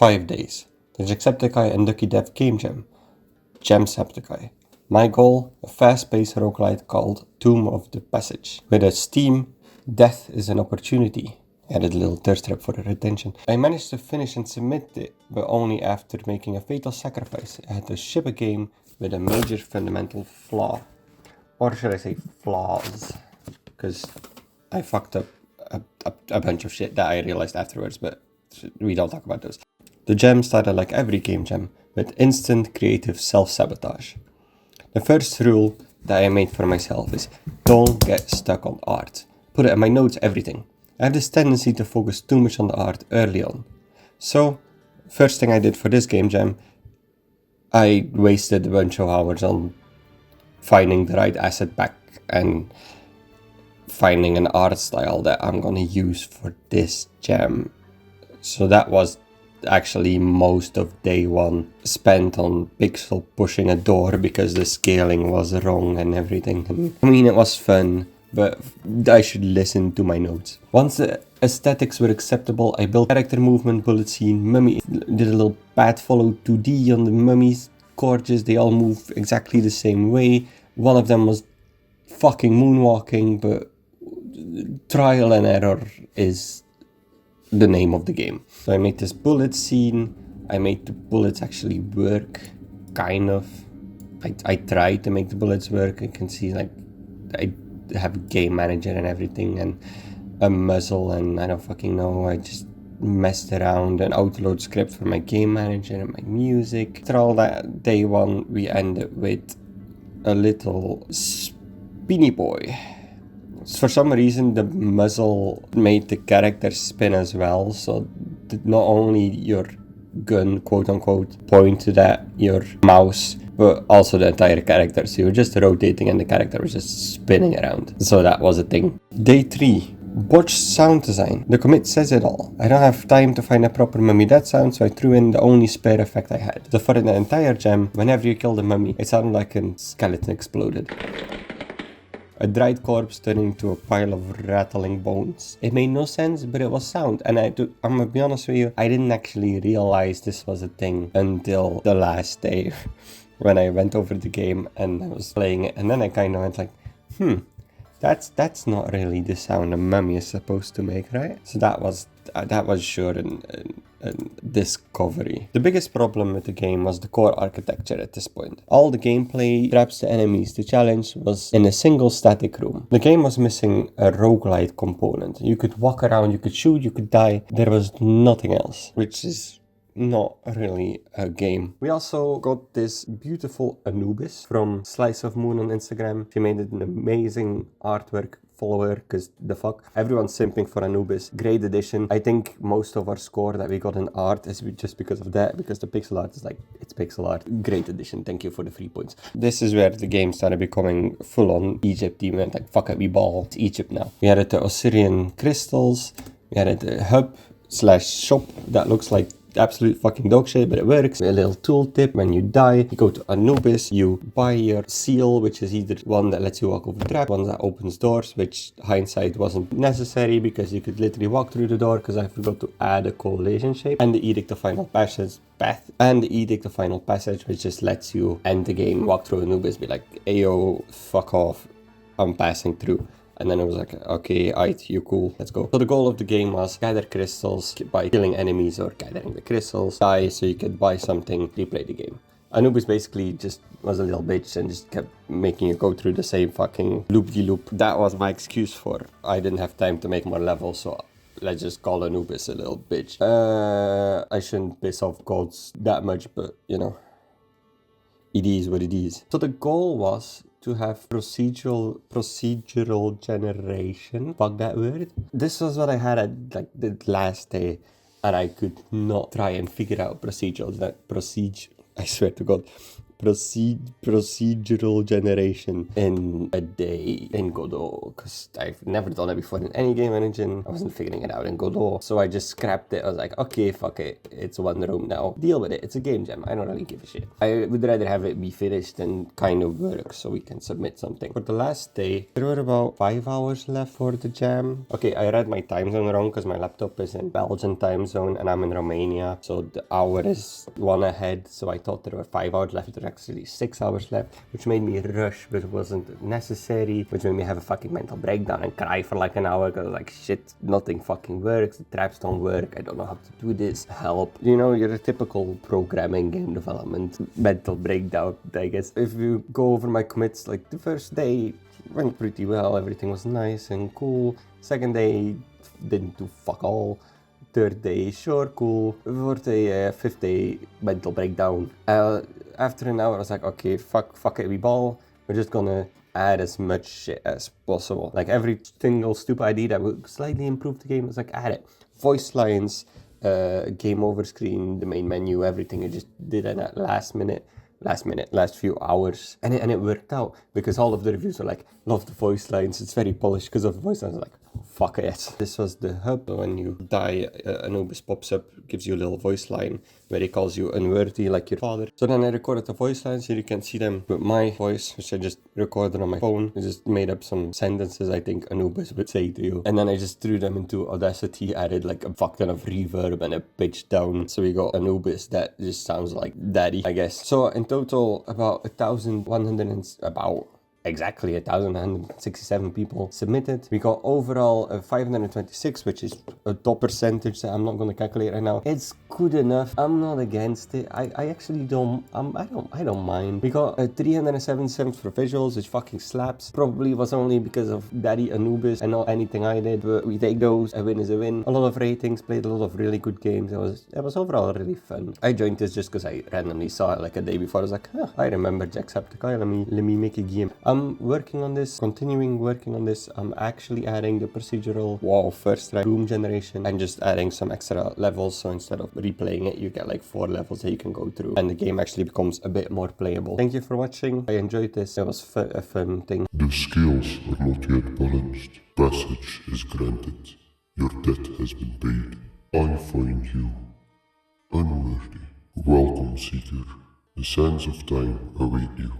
5 days. The Jacksepticeye and Ducky Dev Game Jam. Jacksepticeye. My goal, a fast-paced roguelite called Tomb of the Passage. With its theme, death is an opportunity. Added a little thirst trap for the retention. I managed to finish and submit it, but only after making a fatal sacrifice. I had to ship a game with a major fundamental flaw. Or should I say flaws? Because I fucked up a bunch of shit that I realized afterwards, but we don't talk about those. The jam started like every game jam, with instant creative self-sabotage. The first rule that I made for myself is don't get stuck on art. Put it in my notes, everything. I have this tendency to focus too much on the art early on. So, first thing I did for this game jam, I wasted a bunch of hours on finding the right asset pack and finding an art style that I'm gonna use for this jam. So that was actually most of day one spent on pixel pushing a door because the scaling was wrong and everything. And, I mean, it was fun, but I should listen to my notes. Once the aesthetics were acceptable, I built character movement, bullet scene, mummy, did a little path follow 2D on the mummies. Gorgeous, they all move exactly the same way. One of them was fucking moonwalking, but trial and error is the name of the game. So I made this bullet scene. I made the bullets actually work, kind of. I tried to make the bullets work. You can see like I have a game manager and everything and a muzzle and I don't fucking know. I just messed around and outload script for my game manager and my music. After all that, day one we ended with a little spinny boy. For some reason the muzzle made the character spin as well, so not only your gun quote unquote pointed at your mouse but also the entire character, so you were just rotating and the character was just spinning around. So that was a thing. Day 3. Botched sound design. The commit says it all. I don't have time to find a proper mummy death sound, so I threw in the only spare effect I had. So for the entire jam, whenever you killed a mummy, it sounded like a skeleton exploded. A dried corpse turning into a pile of rattling bones. It made no sense, but it was sound. And I'm gonna be honest with you, I didn't actually realize this was a thing until the last day when I went over the game and I was playing it. And then I kind of went like, that's not really the sound a mummy is supposed to make, right? So that was sure a discovery. The biggest problem with the game was the core architecture at this point. All the gameplay, traps to enemies, the challenge was in a single static room. The game was missing a roguelite component. You could walk around, you could shoot, you could die. There was nothing else, which is not really a game. We also got this beautiful Anubis from Slice of Moon on Instagram. She made it an amazing artwork. Follow her, because the fuck. Everyone's simping for Anubis. Great addition. I think most of our score that we got in art is just because of that, because the pixel art is like, it's pixel art. Great addition. Thank you for the 3 points. This is where the game started becoming full-on Egypt. You went like, fuck it, we ball. It's Egypt now. We added the Osirian crystals. We added the hub/shop that looks like absolute fucking dog shit, but it works. A little tooltip: when you die, you go to Anubis, you buy your seal, which is either one that lets you walk over the trap, one that opens doors, which hindsight wasn't necessary because you could literally walk through the door because I forgot to add a collation shape, and the Edict of Final Passage, which just lets you end the game, walk through Anubis, be like, ayo, fuck off, I'm passing through. And then it was like, okay, aight, you cool, let's go. So the goal of the game was gather crystals by killing enemies or gathering the crystals, die so you could buy something, replay the game. Anubis basically just was a little bitch and just kept making you go through the same fucking loop-de-loop. That was my excuse for I didn't have time to make more levels, so let's just call Anubis a little bitch. I shouldn't piss off gods that much, but you know, it is what it is. So the goal was to have procedural generation. Fuck that word. This was what I had at like the last day, and I could not try and figure out procedurals. I swear to God, procedural generation in a day in Godot, because I've never done it before in any game engine. I wasn't figuring it out in Godot, so I just scrapped it. I was like, okay, fuck it, it's one room now. Deal with it. It's a game jam. I don't really give a shit. I would rather have it be finished and kind of work so we can submit something. For the last day, there were about 5 hours left for the jam. Okay, I read my time zone wrong because my laptop is in Belgian time zone and I'm in Romania, so the hour is one ahead. So I thought there were 5 hours left. There were actually 6 hours left, which made me rush, but it wasn't necessary, which made me have a fucking mental breakdown and cry for like an hour because I was like, shit, nothing fucking works, the traps don't work, I don't know how to do this, help. You know, you're a typical programming game development mental breakdown, I guess. If you go over my commits, like the first day went pretty well, everything was nice and cool. Second day didn't do fuck all. Third day, sure, cool. Fourth day, fifth day, mental breakdown. After an hour, I was like, okay, fuck it, we ball. We're just gonna add as much shit as possible. Like every single stupid idea that would slightly improve the game, I was like, add it. Voice lines, game over screen, the main menu, everything. I just did it at last few hours, and it worked out because all of the reviews are like, love the voice lines, it's very polished because of the voice lines. I was like, fuck it. This was the hub. When you die, Anubis pops up, gives you a little voice line where he calls you unworthy like your father. So then I recorded the voice lines, here you can see them with my voice, which I just recorded on my phone. I just made up some sentences I think Anubis would say to you, and then I just threw them into Audacity, added like a fuck ton of reverb and a pitch down, so we got Anubis that just sounds like daddy, I guess. So in total, about 1,167 people submitted. We got overall 526, which is a top percentage that I'm not going to calculate right now. It's good enough. I'm not against it. I actually don't. I don't mind. We got 377 for visuals, which fucking slaps. Probably was only because of Daddy Anubis and not anything I did, but we take those. A win is a win. A lot of ratings. Played a lot of really good games. It was overall really fun. I joined this just because I randomly saw it like a day before. I was like, huh, I remember Jacksepticeye. Let me make a game. I'm working on this, continuing working on this. I'm actually adding the procedural first try room generation and just adding some extra levels. So instead of replaying it, you get like 4 levels that you can go through and the game actually becomes a bit more playable. Thank you for watching. I enjoyed this. It was a fun thing. The scales are not yet balanced. Passage is granted. Your debt has been paid. I find you unworthy. Welcome, Seeker. The sands of time await you.